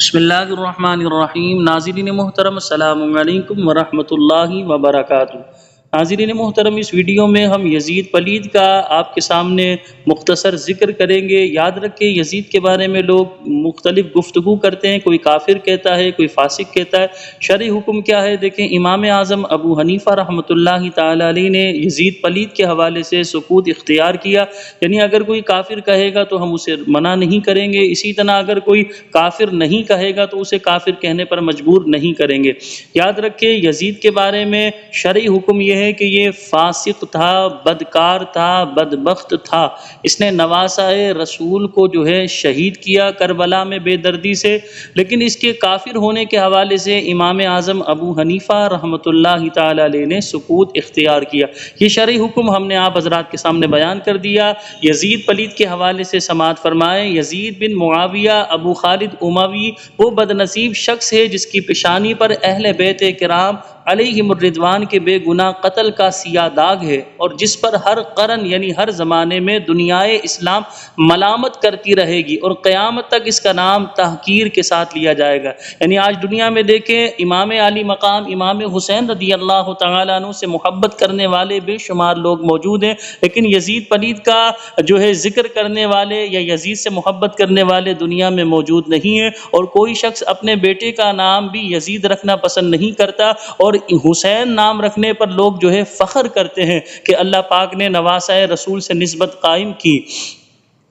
بسم اللہ الرحمن الرحیم۔ ناظرین محترم السلام علیکم ورحمۃ اللہ وبرکاتہ۔ ناظرین محترم، اس ویڈیو میں ہم یزید پلید کا آپ کے سامنے مختصر ذکر کریں گے۔ یاد رکھیں یزید کے بارے میں لوگ مختلف گفتگو کرتے ہیں، کوئی کافر کہتا ہے، کوئی فاسق کہتا ہے۔ شرعی حکم کیا ہے؟ دیکھیں، امام اعظم ابو حنیفہ رحمۃ اللہ تعالی علیہ نے یزید پلید کے حوالے سے سکوت اختیار کیا، یعنی اگر کوئی کافر کہے گا تو ہم اسے منع نہیں کریں گے، اسی طرح اگر کوئی کافر نہیں کہے گا تو اسے کافر کہنے پر مجبور نہیں کریں گے۔ یاد رکھیں یزید کے بارے میں شرعی حکم یہ ہے کہ یہ فاسق تھا، بدکار تھا، بدبخت تھا۔ اس نے نواسہ رسول کو جو ہے شہید کیا کربلا میں بے دردی سے، لیکن اس کے کافر ہونے کے حوالے سے امام اعظم ابو حنیفہ رحمۃ اللہ تعالی علیہ نے سکوت اختیار کیا۔ یہ شرعی حکم ہم نے آپ حضرات کے سامنے بیان کر دیا۔ یزید پلید کے حوالے سے سماعت فرمائیں۔ یزید بن معاویہ ابو خالد اموی وہ بدنصیب شخص ہے جس کی پیشانی پر اہل بیت کرام علیہم الرضوان کے بے گناہ قتل کا سیاہ داغ ہے، اور جس پر ہر قرن یعنی ہر زمانے میں دنیائے اسلام ملامت کرتی رہے گی، اور قیامت تک اس کا نام تحقیر کے ساتھ لیا جائے گا۔ یعنی آج دنیا میں دیکھیں امام علی مقام امام حسین رضی اللہ تعالیٰ عنہ سے محبت کرنے والے بے شمار لوگ موجود ہیں، لیکن یزید پلید کا جو ہے ذکر کرنے والے یا یزید سے محبت کرنے والے دنیا میں موجود نہیں ہیں، اور کوئی شخص اپنے بیٹے کا نام بھی یزید رکھنا پسند نہیں کرتا، اور حسین نام رکھنے پر لوگ جو ہے فخر کرتے ہیں کہ اللہ پاک نے نواسہ رسول سے نسبت قائم کی۔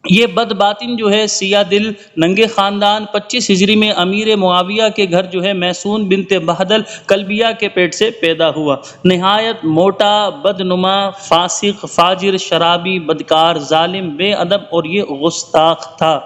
یہ بد باطن جو ہے سیاہ دل ننگے خاندان 25 ہجری میں امیر معاویہ کے گھر جو ہے میسون بنت بہدل کلبیہ کے پیٹ سے پیدا ہوا۔ نہایت موٹا، بدنما، فاسق، فاجر، شرابی، بدکار، ظالم، بے ادب اور یہ گستاخ تھا۔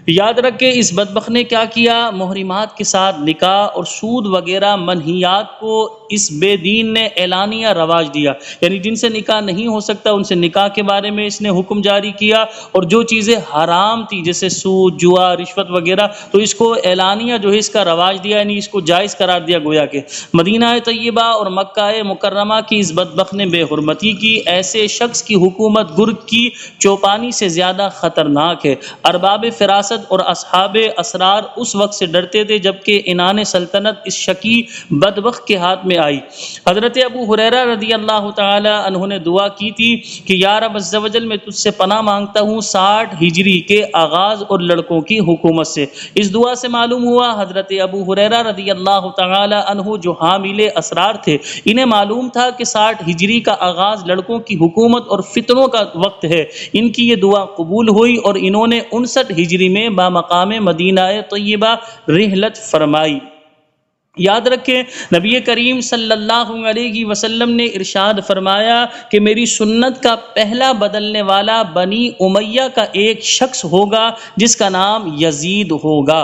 یاد رکھیں اس بدبخت نے کیا کیا؟ محرمات کے ساتھ نکاح اور سود وغیرہ منہیات کو اس بے دین نے اعلانیہ رواج دیا، یعنی جن سے نکاح نہیں ہو سکتا ان سے نکاح کے بارے میں اس نے حکم جاری کیا، اور جو چیزیں حرام تھی جیسے سود، جوا، رشوت وغیرہ تو اس کو اعلانیہ جو ہے اس کا رواج دیا، یعنی اس کو جائز قرار دیا۔ گویا کہ مدینہ طیبہ اور مکہ مکرمہ کی اس بدبخت نے بے حرمتی کی۔ ایسے شخص کی حکومت گرگ کی چوپانی سے زیادہ خطرناک ہے۔ ارباب فراست اور اصحاب اسرار اس وقت سے ڈرتے تھے جبکہ عنان سلطنت اس شقی بدبخت کے ہاتھ میں آئی۔ حضرت ابو ہریرہ رضی اللہ تعالی عنہ نے دعا کی تھی کہ یا رب عز و جل میں تجھ سے پناہ مانگتا ہوں 60 ہجری کے آغاز اور لڑکوں کی حکومت سے۔ اس دعا سے معلوم ہوا حضرت ابو ہریرہ رضی اللہ تعالی عنہ جو حامل اسرار تھے، انہیں معلوم تھا کہ 60 ہجری کا آغاز لڑکوں کی حکومت اور فتنوں کا وقت ہے۔ ان کی یہ دعا قبول ہوئی اور انہوں نے 59 ہجری میں بامقام مدینہ طیبہ رحلت فرمائی۔ یاد رکھیں نبی کریم صلی اللہ علیہ وسلم نے ارشاد فرمایا کہ میری سنت کا پہلا بدلنے والا بنی امیہ کا ایک شخص ہوگا جس کا نام یزید ہوگا۔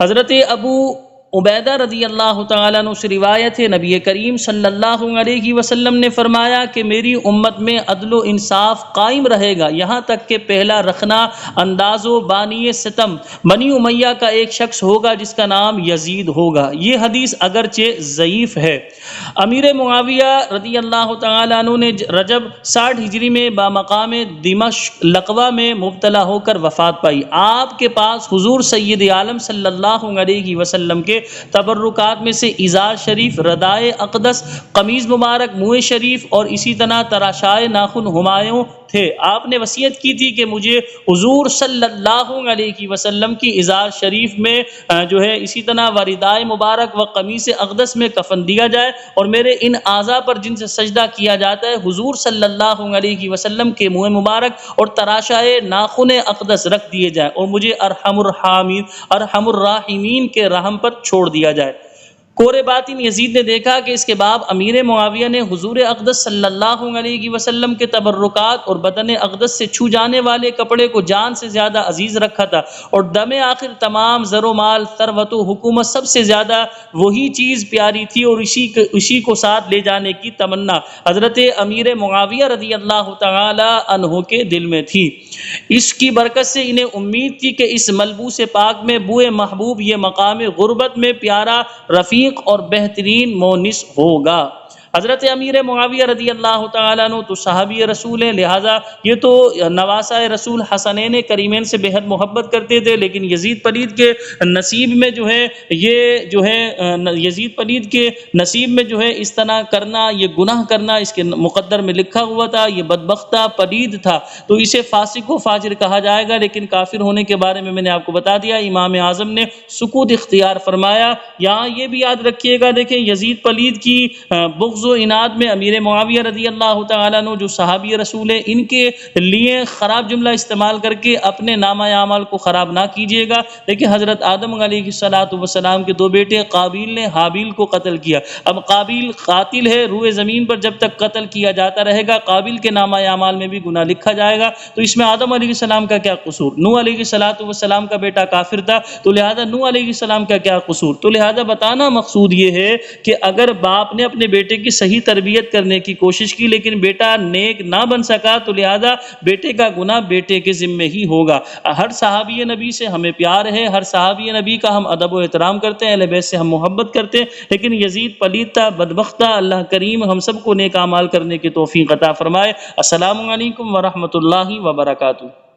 حضرت ابو عبیدہ رضی اللہ تعالیٰ عنہ سے روایت ہے، نبی کریم صلی اللہ علیہ وسلم نے فرمایا کہ میری امت میں عدل و انصاف قائم رہے گا، یہاں تک کہ پہلا رخنا انداز و بانی ستم بنی امیہ کا ایک شخص ہوگا جس کا نام یزید ہوگا۔ یہ حدیث اگرچہ ضعیف ہے۔ امیر معاویہ رضی اللہ تعالیٰ عنہ نے رجب 60 ہجری میں بامقام دمشق لقوہ میں مبتلا ہو کر وفات پائی۔ آپ کے پاس حضور سید عالم صلی اللہ علیہ وسلم کے تبرکات میں سے ازار شریف، ردائے اقدس، قمیض مبارک، منہ شریف اور اسی طرح تراشائے ناخن ہمایوں تھے۔ آپ نے وصیت کی تھی کہ مجھے حضور صلی اللہ علیہ وسلم کی ازار شریف میں جو ہے اسی طرح ردائے مبارک و قمیص اقدس میں کفن دیا جائے، اور میرے ان اعضاء پر جن سے سجدہ کیا جاتا ہے حضور صلی اللہ علیہ وسلم کے منہ مبارک اور تراشائے ناخن اقدس رکھ دیے جائیں، اور مجھے ارحم الراحمین کے رحم پر چھوڑ دیا جائے۔ کور باطن یزید نے دیکھا کہ اس کے بعد امیر معاویہ نے حضور اقدس صلی اللہ علیہ وسلم کے تبرکات اور بدن اقدس سے چھو جانے والے کپڑے کو جان سے زیادہ عزیز رکھا تھا، اور دم آخر تمام زر و مال، ثروت و حکومت سب سے زیادہ وہی چیز پیاری تھی، اور اسی کو ساتھ لے جانے کی تمنا حضرت امیر معاویہ رضی اللہ تعالی عنہ کے دل میں تھی۔ اس کی برکت سے انہیں امید تھی کہ اس ملبوس پاک میں بوئے محبوب یہ مقام غربت میں پیارا رفیق اور بہترین مونس ہوگا۔ حضرت امیر معاویہ رضی اللہ تعالیٰ عنہ تو صحابی رسول ہیں، لہٰذا یہ تو نواسہ رسول حسنین کریمین سے بے حد محبت کرتے تھے، لیکن یزید پلید کے نصیب میں جو ہے یہ جو ہے یزید پلید کے نصیب میں جو ہے اس طرح کرنا، یہ گناہ کرنا اس کے مقدر میں لکھا ہوا تھا، یہ بدبخت تھا، پلید تھا، تو اسے فاسق و فاجر کہا جائے گا۔ لیکن کافر ہونے کے بارے میں نے آپ کو بتا دیا، امام اعظم نے سکوت اختیار فرمایا۔ یہاں یہ بھی یاد رکھیے گا، دیکھیں یزید پلید کی بغض و عناد میں امیر معاویہ رضی اللہ تعالیٰ عنہ جو صحابی رسول ہیں، ان کے لیے خراب جملہ استعمال کر کے اپنے نامہ اعمال کو خراب نہ کیجیے گا۔ دیکھیں حضرت آدم علیہ السلام کے دو بیٹے قابیل نے حابیل کو قتل کیا، اب قابیل قاتل ہے، روئے زمین پر جب تک قتل کیا جاتا رہے گا قابیل کے نامہ اعمال میں بھی گناہ لکھا جائے گا، تو اس میں آدم علیہ السلام کا کیا قصور؟ نوح علیہ السلام کا بیٹا کافر تھا، تو لہذا نوح علیہ السلام کا کیا قصور؟ تو لہذا بتانا مقصود یہ ہے کہ اگر باپ نے اپنے بیٹے کی صحیح تربیت کرنے کی کوشش کی لیکن بیٹا نیک نہ بن سکا، تو لہذا بیٹے کا گناہ بیٹے کے ذمہ ہی ہوگا۔ ہر صحابی نبی سے ہمیں پیار ہے، ہر صحابی نبی کا ہم ادب و احترام کرتے ہیں، اہل بیت سے ہم محبت کرتے ہیں، لیکن یزید پلید تھا، بدبخت تھا۔ اللہ کریم ہم سب کو نیک اعمال کرنے کی توفیق عطا فرمائے۔ السلام علیکم ورحمۃ اللہ وبرکاتہ۔